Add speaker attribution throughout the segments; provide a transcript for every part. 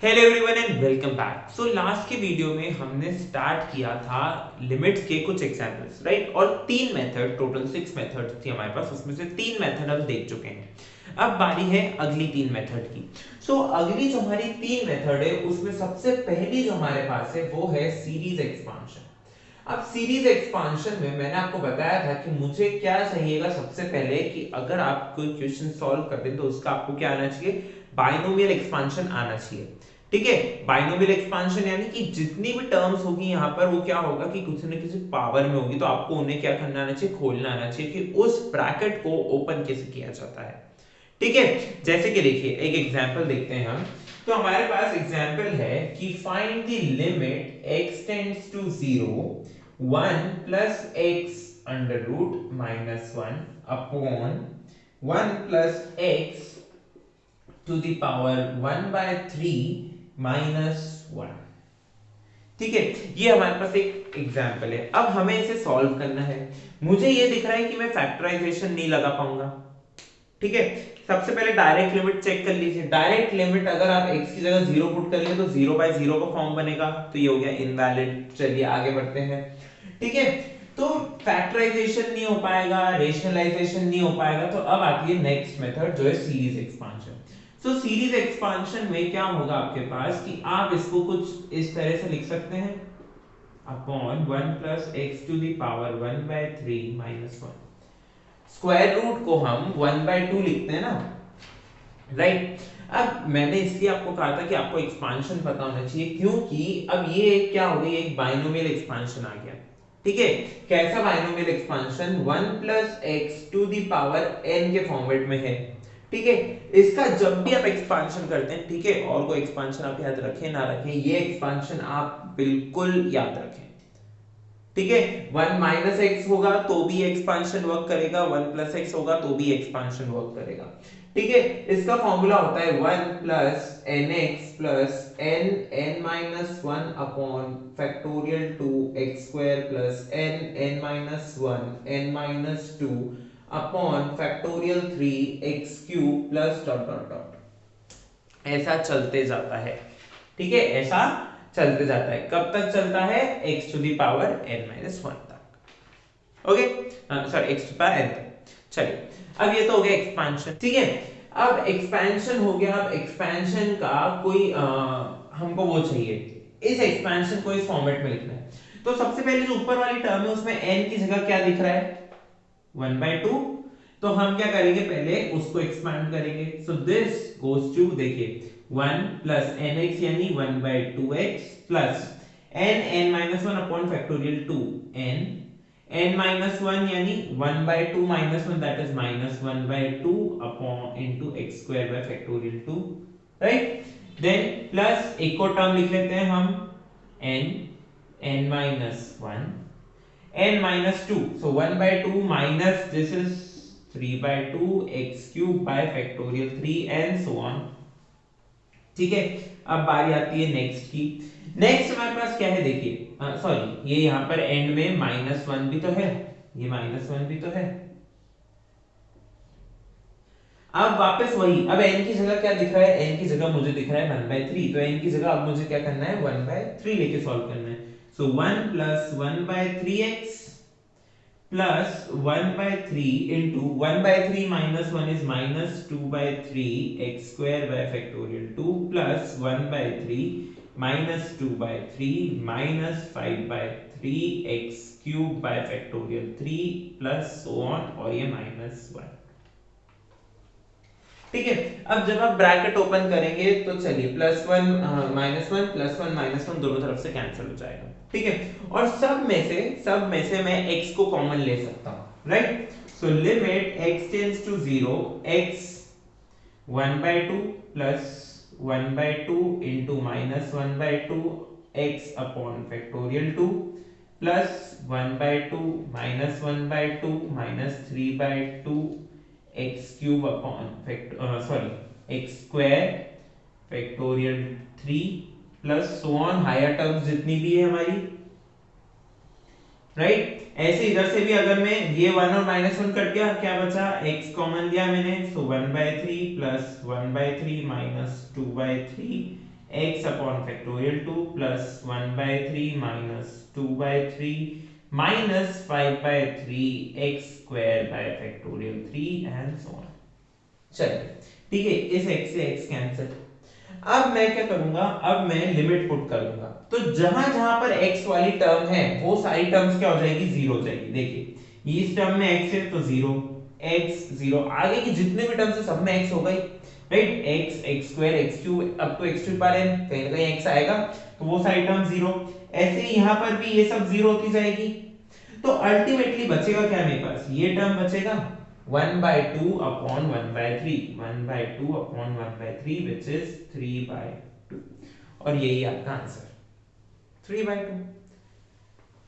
Speaker 1: Hello everyone and welcome back. So last के video में हमने स्टार्ट किया था लिमिट्स के कुछ एग्जांपल्स, राइट? और तीन मेथड, टोटल 6 मेथड्स थी हमारे पास, उसमें से तीन मेथड हम देख चुके हैं। अब बारी है अगली तीन मेथड की। अगली जो हमारी तीन मेथड है उसमें सबसे पहली जो हमारे पास है वो है सीरीज एक्सपांशन। अब सीरीज एक्सपांशन में मैंने आपको बताया था कि मुझे क्या चाहिएगा सबसे पहले, कि अगर आप कोई क्वेश्चन सॉल्व कर रहे तो उसका आपको क्या आना चाहिए, बाइनोमियल एक्सपांशन आना चाहिए। ठीक है, बाइनोमियल एक्सपांशन यानी कि जितनी भी टर्म्स होगी यहाँ पर वो क्या होगा कि कुछ न किसी पावर में होगी, तो आपको उन्हें क्या करना आना चाहिए, खोलना आना चाहिए कि उस ब्रैकेट को ओपन कैसे किया जाता है। ठीक है, जैसे कि देखिए एक एग्जांपल देखते हैं हम। तो हमारे पास एग्जांपल है कि find the limit x tends to 0 1 plus x under root minus 1 upon 1 plus x to the power 1 by 3 minus 1। ठीक है, ये हमारे पास एक एग्जांपल है। अब हमें इसे सॉल्व करना है। मुझे ये दिख रहा है कि मैं फैक्टराइजेशन नहीं लगा पाऊंगा। ठीक है, सबसे पहले डायरेक्ट लिमिट चेक कर लीजिए। डायरेक्ट लिमिट अगर आप x की जगह 0 पुट कर ले तो 0 बाय 0 का फॉर्म बनेगा, तो ये हो गया इनवैलिड। चलिए आगे बढ़ते हैं। ठीक है, तो फैक्टराइजेशन नहीं हो पाएगा, रेशनलाइजेशन नहीं हो पाएगा, तो अब आती है नेक्स्ट मेथड जो है सीरीज एक्सपांशन। सीरीज एक्सपांशन में क्या होगा आपके पास कि आप इसको कुछ इस तरह से लिख सकते हैं, upon 1 plus X to the power 1 by 3 minus 1। Square root को हम 1 बाय 2 लिखते हैं ना, राइट? अब मैंने इसलिए आपको कहा था कि आपको एक्सपांशन पता होना चाहिए, क्योंकि अब ये क्या हो गई, एक बाइनोमियल एक्सपांशन आ गया। ठीक है, कैसा binomial expansion, 1 plus X to the power n के फॉर्मेट में है। ठीक है, इसका जब भी आप एक्सपांशन करते हैं, ठीक है, और कोई एक्सपांशन आप याद रखें ना रखें, ये एक्सपांशन आप बिल्कुल याद रखें। ठीक है, 1 माइनस एक्स होगा तो भी एक्सपांशन वर्क करेगा, 1 प्लस एक्स होगा तो भी एक्सपांशन वर्क करेगा। ठीक है, इसका फॉर्मूला होता है 1 plus N X plus N N minus 1 upon factorial 2 X square plus N N minus 1 N minus 2 upon factorial 3 X cube plus dot dot dot. ऐसा चलते जाता है। ठीक है, ऐसा चलते जाता है। कब तक चलता है, x to the power n minus 1 तक। Okay, sorry, x to power n तक। चलिए, अब ये तो हो गया एक्सपांशन। ठीक है, अब एक्सपेंशन हो गया। अब एक्सपेंशन का कोई हमको वो चाहिए, इस एक्सपेंशन को इस फॉर्मेट में लिखना है। तो सबसे पहले जो ऊपर वाली टर्म है उसमें n की जगह क्या दिख रहा है, 1 बाय 2। तो हम क्या करेंगे, पहले उसको एक्सपांड करेंगे। सो दिस गोज टू, देखिए 1 प्लस nx यानी 1 बाय 2x plus n n minus 1 upon factorial 2 n n minus 1 यानी 1 by 2 minus 1, that is minus 1 by 2 upon into x square by factorial 2, right? Then plus एक और term लिख लेते हैं हम, n n minus 1 n minus 2, so 1 by 2 minus this is 3 by 2 x cube by factorial 3 and so on। ठीक है, अब बारी आती है नेक्स्ट की। नेक्स्ट हमारे पास क्या है, देखिए सॉरी, ये यहाँ पर एंड में माइनस 1 भी तो है, ये माइनस 1 भी तो है। अब वापस वही, अब n की जगह क्या दिख रहा है, n की जगह मुझे दिख रहा है 1 by 3, तो n की जगह अब मुझे क्या करना है, 1 by 3 लेके सॉल्व करना है। सो 1 plus 1 by 3x plus 1 by 3 into 1 by 3 minus 1 is minus 2 by 3 x square by factorial 2 plus 1 by 3 minus 2 by 3 minus 5 by 3 x cube by factorial 3 plus so on, और ये minus 1। ठीक है, अब जब आप ब्रैकेट ओपन करेंगे तो चलिए प्लस 1 माइनस 1 प्लस 1 माइनस 1 दोनों तरफ से कैंसिल हो जाएगा। ठीक है, और सब में से मैं x को कॉमन ले सकता हूं, right? So limit x tends to 0 x 1 by 2 plus 1 by 2 into minus 1 by 2 x upon factorial 2 plus 1 by 2 minus 1 by 2 minus 3 by 2 x cube upon x square factorial 3 plus so on, higher terms जितनी भी है हमारी, right? ऐसे इधर से भी अगर मैं ये 1 और माइनस 1 कट गया, क्या बचा, x कॉमन लिया मैंने, सो 1 by 3 plus 1 by 3 minus 2 by 3 x upon factorial 2 plus 1/3 minus 2/3 minus 5/3 x square by factorial 3 and so on. चलिए ठीक है, इस x से x कैंसिल। अब मैं क्या करूंगा, अब मैं लिमिट पुट कर दूंगा, तो जहां जहां पर x वाली टर्म है वो सारी टर्म्स क्या हो जाएगी, जीरो हो जाएगी। देखिए इस टर्म में x है तो जीरो, x जीरो, आगे की जितने भी टर्म्स है सब में x होगा ही, right. x x square x cube up to x to power n, कहीं ना कहीं x आएगा तो वो सारी टर्म जीरो। ऐसे ही यहां पर भी ये सब जीरो होती जाएगी, तो अल्टीमेटली बचेगा क्या मेरे पास, ये टर्म बचेगा 1/2 upon 1/3, 1/2 upon 1/3 which is 3/2, और यही आपका आंसर 3/2।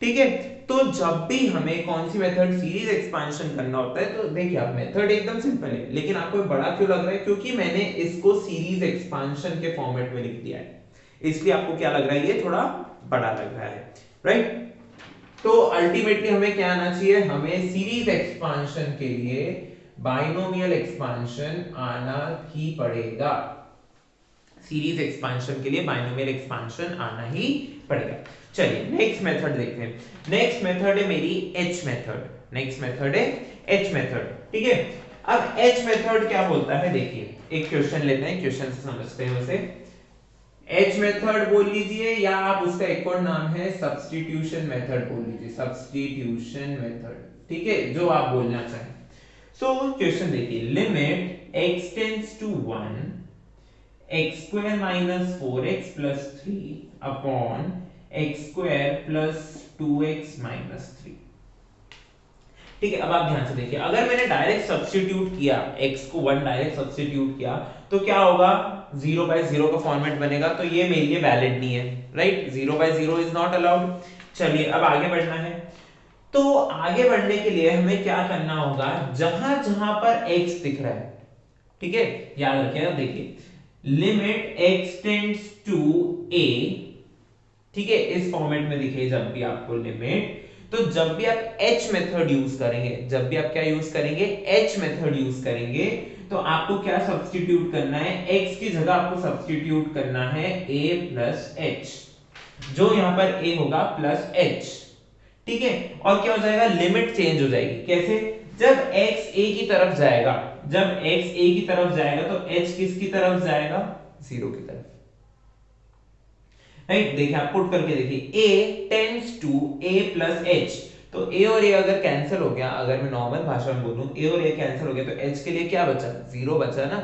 Speaker 1: ठीक है, तो जब भी हमें कौन सी मेथड सीरीज एक्सपांशन करना होता है, तो देखिए आप मेथड एकदम सिंपल है, लेकिन आपको बड़ा क्यों लग रहा है, क्योंकि मैंने इसको सीरीज एक्सपांशन के फॉर्मेट में लिख दिया है, इसलिए आपको क्या लग रहा है, ये थोड़ा बड़ा लग रहा है, राइट। तो अल्टीमेटली हमें क्या आना चाहिए, हमें सीरीज एक्सपांशन के लिए बाइनोमियल एक्सपांशन आना ही पड़ेगा, सीरीज एक्सपांशन के लिए बाइनोमियल एक्सपांशन आना ही पड़ेगा। चलिए नेक्स्ट मेथड देखते हैं। नेक्स्ट मेथड है मेरी एच मेथड, नेक्स्ट मेथड है एच मेथड, ठीक है। अब एच मेथड क्या बोलता है, देखिए एक क्वेश्चन लेते हैं, क्वेश्चन से समझते हैं उसे। एच मेथड बोल लीजिए, या आप उसका एक और नाम है सब्स्टिट्यूशन मेथड बोल लीजिए, सब्स्टिट्यूशन मेथड, ठीक है, जो आप बोलना चाहें। सो क्वेश्चन देखिए, limit x tends to 1 x square minus 4x plus 3 upon x square plus 2x minus 3। ठीक है, अब आप ध्यान से देखिए, अगर मैंने डायरेक्ट सब्स्टिट्यूट किया, x को 1 डायरेक्ट सब्स्टिट्यूट किया तो क्या होगा, 0/0 का फॉर्मेट बनेगा, तो ये मेरे लिए वैलिड नहीं है, राइट, 0/0 इज नॉट अलाउड। चलिए अब आगे बढ़ना है, तो आगे बढ़ने के लिए हमें क्या करना होगा, जहां जहां पर x दिख रहा है, ठीक है, याद रखिएगा, देखिए limit x tends to a, ठीक है, इस फॉर्मेट में दिखे जब भी आपको लिमिट, तो जब भी आप h मेथड यूज करेंगे, जब भी आप क्या यूज करेंगे, h मेथड यूज करेंगे, तो आपको क्या सब्स्टिट्यूट करना है, x की जगह आपको सब्स्टिट्यूट करना है a प्लस h, जो यहां पर a होगा प्लस h, ठीक है, और क्या हो जाएगा, लिमिट चेंज हो जाएगी, कैसे, जब x a की तरफ जाएगा, जब x a की तरफ जाएगा तो h किसकी तरफ जाएगा, 0 की तरफ, राइट। देखिए आप पुट करके देखिए, a tends to a plus h, तो a और a अगर कैंसिल हो गया, अगर मैं नॉर्मल भाषा में बोलूं a और a कैंसिल हो गया, तो h के लिए क्या बचा, 0 बचा ना,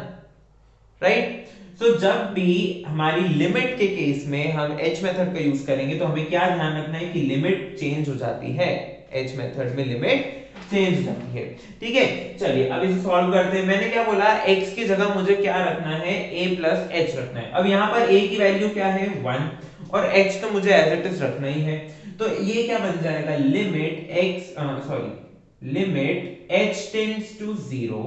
Speaker 1: राइट। सो जब भी हमारी लिमिट के केस में हम h मेथड का यूज करेंगे, तो हमें क्या ध्यान रखना है कि लिमिट चेंज हो जाती है, h मेथड में लिमिट चेंज हो जाती है, ठीक है। चलिए अब इसे सॉल्व करते हैं। मैंने क्या बोला, x की जगह मुझे क्या रखना है, a प्लस h रखना है। अब यहाँ पर a की वैल्यू क्या है, 1, और h तो मुझे एज इट इज रखना ही है, तो ये क्या बन जाएगा, limit h tends to 0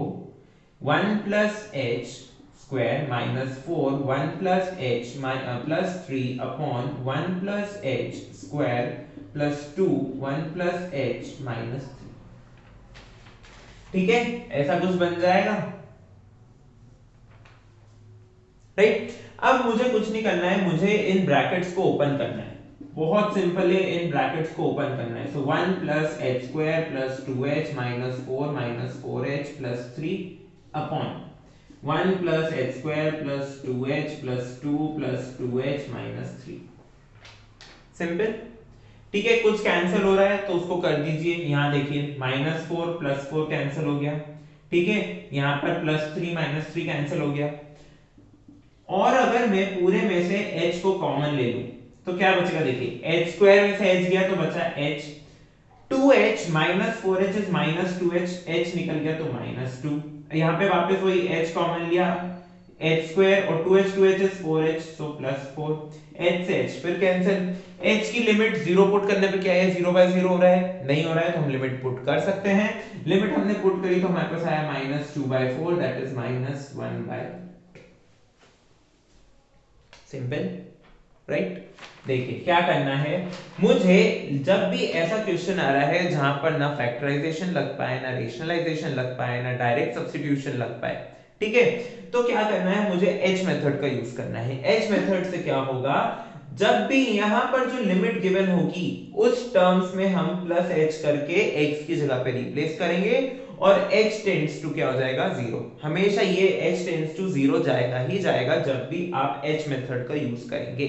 Speaker 1: 1 plus h square minus 4 1 plus h plus 3 upon 1 plus h square plus 2 1 plus h minus 3, ठीक है, ऐसा कुछ बन जाएगा, राइट। अब मुझे कुछ नहीं करना है, मुझे इन ब्रैकेट्स को ओपन करना है, बहुत सिंपल है, इन ब्रैकेट्स को ओपन करना है। सो 1 plus h square plus 2h minus 4h plus 3 upon 1 plus h square plus 2h plus 2 plus 2h minus 3, simple, ठीक है। कुछ कैंसिल हो रहा है तो उसको कर दीजिए, यहां देखिए -4 प्लस 4 कैंसिल हो गया, ठीक है, यहां पर +3 -3 कैंसिल हो गया, और अगर मैं पूरे में से h को कॉमन ले लूं तो क्या बचेगा, देखिए h स्क्वायर में से h गया तो बचा h, 2h minus 4h is minus 2h, h निकल गया तो -2, यहां पे वापस वही h कॉमन लिया, h स्क्वायर और 2h is 4h, so +4, h से h फिर कैंसिल, h की लिमिट 0 पुट करने पे क्या है, 0/0 हो रहा है, नहीं हो रहा है तो हम लिमिट पुट कर सकते हैं, लिमिट हमने पुट करी तो हमारे पास आया -2/4 दैट इज -1/, सिंपल, राइट। देखिए क्या करना है, मुझे जब भी ऐसा क्वेश्चन आ रहा है जहां पर ना फैक्टराइजेशन लग पाए, ना रेशनलाइजेशन लग पाए, ना डायरेक्ट सब्स्टिट्यूशन लग पाए, ठीक है। तो क्या करना है, मुझे एच मेथड का यूज करना है। एच मेथड से क्या होगा, जब भी यहां पर जो लिमिट गिवन होगी उस टर्म्स में हम प्लस एच करके x की जगह पे रिप्लेस करेंगे और h टेंड्स टू क्या हो जाएगा, जीरो। हमेशा ये h टेंड्स टू जीरो जाएगा ही जाएगा जब भी आप h मेथड का यूज करेंगे।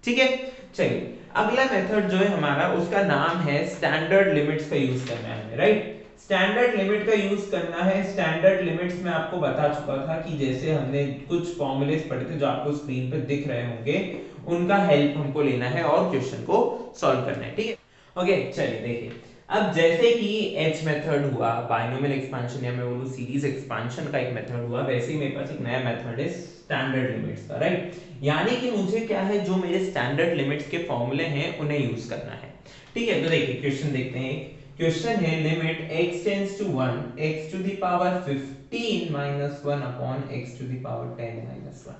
Speaker 1: ठीक है, चलिए अगला मेथड जो है हमारा, उसका नाम है स्टैंडर्ड लिमिट्स का यूज करना है, राइट। स्टैंडर्ड लिमिट का यूज करना है। स्टैंडर्ड लिमिट्स में आपको बता चुका था कि जैसे हमने कुछ फॉर्मूलेस पढ़े थे जो आपको स्क्रीन पे दिख रहे होंगे, उनका हेल्प हमको लेना है और क्वेश्चन को सॉल्व करना है। ठीक है, ओके चलिए देखिए। अब जैसे कि एच मेथड हुआ, बाइनोमियल एक्सपेंशन या मैं बोलूं सीरीज एक्सपेंशन का एक मेथड हुआ, वैसे ही मेरे पास एक नया मेथड है स्टैंडर्ड लिमिट्स का, राइट। यानी कि मुझे क्या है, जो मेरे स्टैंडर्ड लिमिट्स के फॉर्मूले हैं उन्हें यूज करना है। ठीक है, तो देखिए क्वेश्चन देखते हैं। क्वेश्चन है limit x tends to 1 x to the power 15 minus 1 upon x to the power 10 minus 1।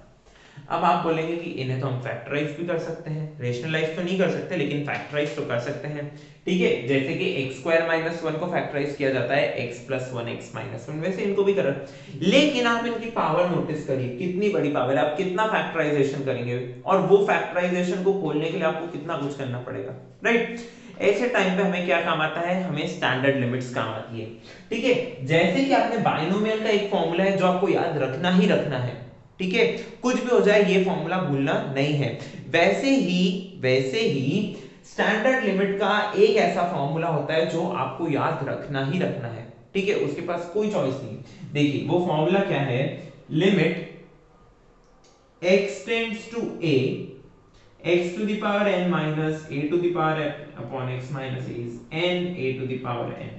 Speaker 1: अब आप बोलेंगे कि इन्हें तो हम फैक्टराइज भी कर सकते हैं, रेशनलाइज तो नहीं कर सकते लेकिन फैक्टराइज तो कर सकते हैं। ठीक है, जैसे कि x स्क्वायर माइनस 1 को फैक्टराइज किया जाता है x प्लस 1 x माइनस 1, वैसे इनको भी करें। लेकिन आप इनकी पावर नोटिस करिए, कितनी बड़ी पावर है, आप कितना फैक्टराइजेशन करेंगे और वो फैक्टराइजेशन को खोलने के लिए आपको कितना कुछ करना पड़ेगा, राइट। ऐसे टाइम पे हमें क्या काम आता है, हमें स्टैंडर्ड लिमिट्स काम आती है। ठीक है, जैसे कि आपने बाइनोमियल का एक फॉर्मूला है जो आपको याद रखना ही रखना है। ठीक है, कुछ भी हो जाए ये फॉर्मूला भूलना नहीं है। वैसे ही स्टैंडर्ड लिमिट का एक ऐसा फॉर्मूला होता है जो आपको याद रखना ही रखना है। ठीक है, उसके पास कोई चॉइस नहीं। देखिए वो फॉर्मूला क्या है, limit x tends to a x to the power n minus a to the power upon x minus a is n a to the power n।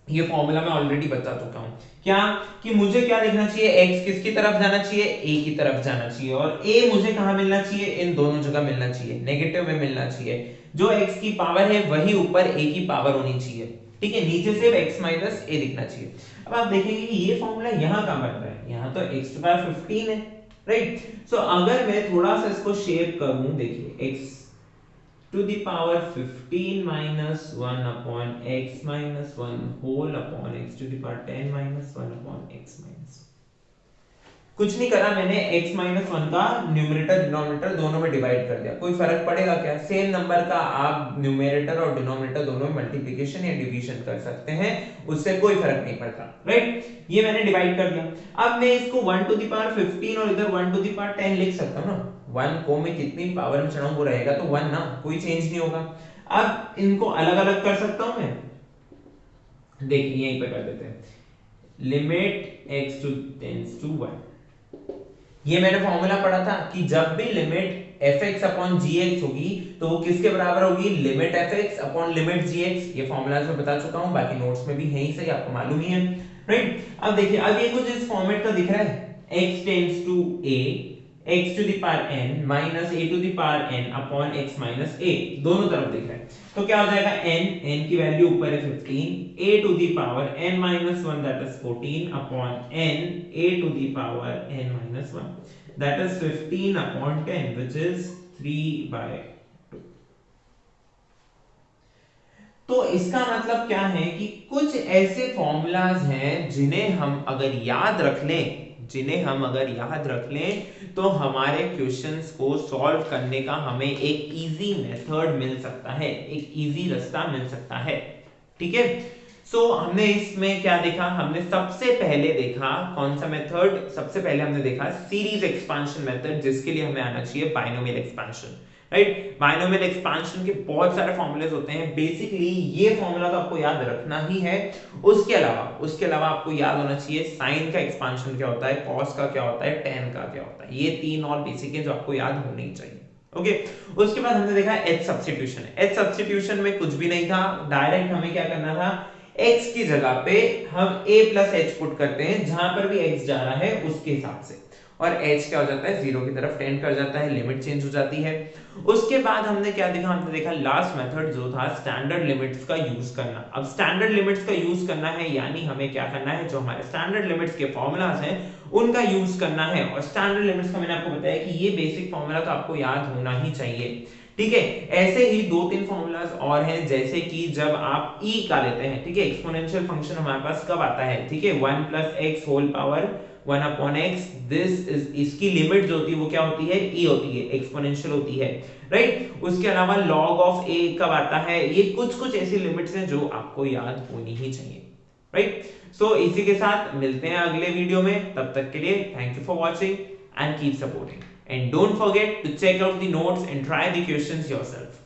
Speaker 1: ये फॉर्मूला मैं ऑलरेडी बता चुका हूं। क्या कि मुझे क्या लिखना चाहिए, x किसकी तरफ जाना चाहिए, a की तरफ जाना चाहिए, और a मुझे कहां मिलना चाहिए, इन दोनों जगह मिलना चाहिए, नेगेटिव में मिलना चाहिए। जो x की पावर है वही ऊपर a की पावर होनी चाहिए। ठीक है, नीचे सिर्फ x माइनस a दिखना चाहिए। अब आप देखेंगे कि ये फॉर्मूला यहां कहां बन रहा है, यहां तो x टू पावर 15 है, राइट। सो अगर मैं थोड़ा सा इसको शेप करूं, देखिए x to the power 15 minus 1 upon x minus 1 whole upon x to the power 10 minus 1 upon x minus 1। कुछ नहीं करा मैंने, x minus 1 का न्यूमरेटर डिनोमिनेटर दोनों में डिवाइड कर दिया। कोई फर्क पड़ेगा क्या, सेम नंबर का आप न्यूमरेटर और डिनोमिनेटर दोनों में मल्टीप्लिकेशन या डिवीजन कर सकते हैं, उससे कोई फर्क नहीं पड़ता, राइट। ये मैंने डिवाइड कर दिया। अब मैं इसको 1 to the power 15 और इधर 1 to the power 10 लिख सकता हूं ना। 1 को मैं कितनी पावर में चढ़ाऊं वो रहेगा तो 1 ना, कोई चेंज नहीं होगा। अब इनको अलग अलग कर सकता हूं मैं, देखिए यहीं पे कर देते हैं, लिमिट x टेंड्स टू 1। ये मैंने फॉर्मूला पढ़ा था कि जब भी लिमिट fx अपॉन gx होगी तो वो किसके बराबर होगी, limit fx upon limit gx। ये फॉर्मूला मैं बता चुका हूं, बाकी नोट्स में भी है ही, सही आपको मालूम ही है, राइट। अब देखिए, अब ये कुछ इस फॉर्मेट का दिख रहा है, x tends to a x to the power n minus a to the power n upon x minus a, दोनों तरफ दिख रहा है। तो क्या हो जाएगा, n की वैल्यू ऊपर है 15, a to the power n minus 1 that is 14 upon n a to the power n minus 1 that is 15 upon 10 which is 3/2। तो इसका मतलब क्या है कि कुछ ऐसे फॉर्मूलाज हैं जिन्हें हम अगर याद रख लें तो हमारे क्वेश्चंस को सॉल्व करने का हमें एक इजी मेथड मिल सकता है, एक इजी रास्ता मिल सकता है। ठीक है, सो हमने इसमें क्या देखा, हमने सबसे पहले देखा कौन सा मेथड, सबसे पहले हमने देखा सीरीज एक्सपेंशन मेथड, जिसके लिए हमें आना चाहिए binomial expansion, right. Binomial expansion के बहुत सारे फॉर्मूलेज होते हैं, बेसिकली ये फॉर्मूला तो आपको याद रखना ही है। उसके अलावा आपको याद होना चाहिए साइन का एक्सपेंशन क्या होता है, कॉस का क्या होता है, टेन का क्या होता है, ये तीन और बेसिक है जो आपको याद होने ही चाहिए। ओके, उसके बाद हमने देखा एच सब्स्टिट्यूशन। एच सब्स्टिट्यूशन में कुछ भी नहीं था, डायरेक्ट हमें क्या करना था, x की जगह पे हम a प्लस एच पुट करते हैं, जहां पर भी x जा रहा है उसके हिसाब से, और h क्या हो जाता है, जीरो की तरफ टेंड कर जाता है, लिमिट चेंज हो जाती है। उसके बाद हमने क्या देखा, हमने देखा लास्ट मेथड जो था स्टैंडर्ड लिमिट्स का यूज करना। अब स्टैंडर्ड लिमिट्स का यूज करना है, यानी हमें क्या करना है, जो हमारे स्टैंडर्ड लिमिट्स के फॉर्मूलाज हैं उनका यूज करना है। और स्टैंडर्ड लिमिट्स का मैंने आपको बताया कि ये बेसिक फॉर्मूला तो आपको याद होना ही चाहिए। ठीक है। ऐसे ही दो तीन फॉर्मूलाज और हैं, जैसे कि जब आप e का लेते हैं, ठीक है, एक्सपोनेंशियल फंक्शन हमारे पास कब आता है, ठीक है, 1 plus x whole power 1 upon x, this is, इसकी लिमिट जो होती है वो क्या होती है, e होती है, एक्सपोनेंशियल होती है, राइट। उसके अलावा log ऑफ a कब आता है, ये कुछ कुछ ऐसी लिमिट्स हैं जो आपको याद होनी ही चाहिए, राइट। सो इसी के साथ मिलते हैं अगले वीडियो में, तब तक के लिए thank you for watching and keep supporting, and don't forget to check out the notes and try the questions yourself.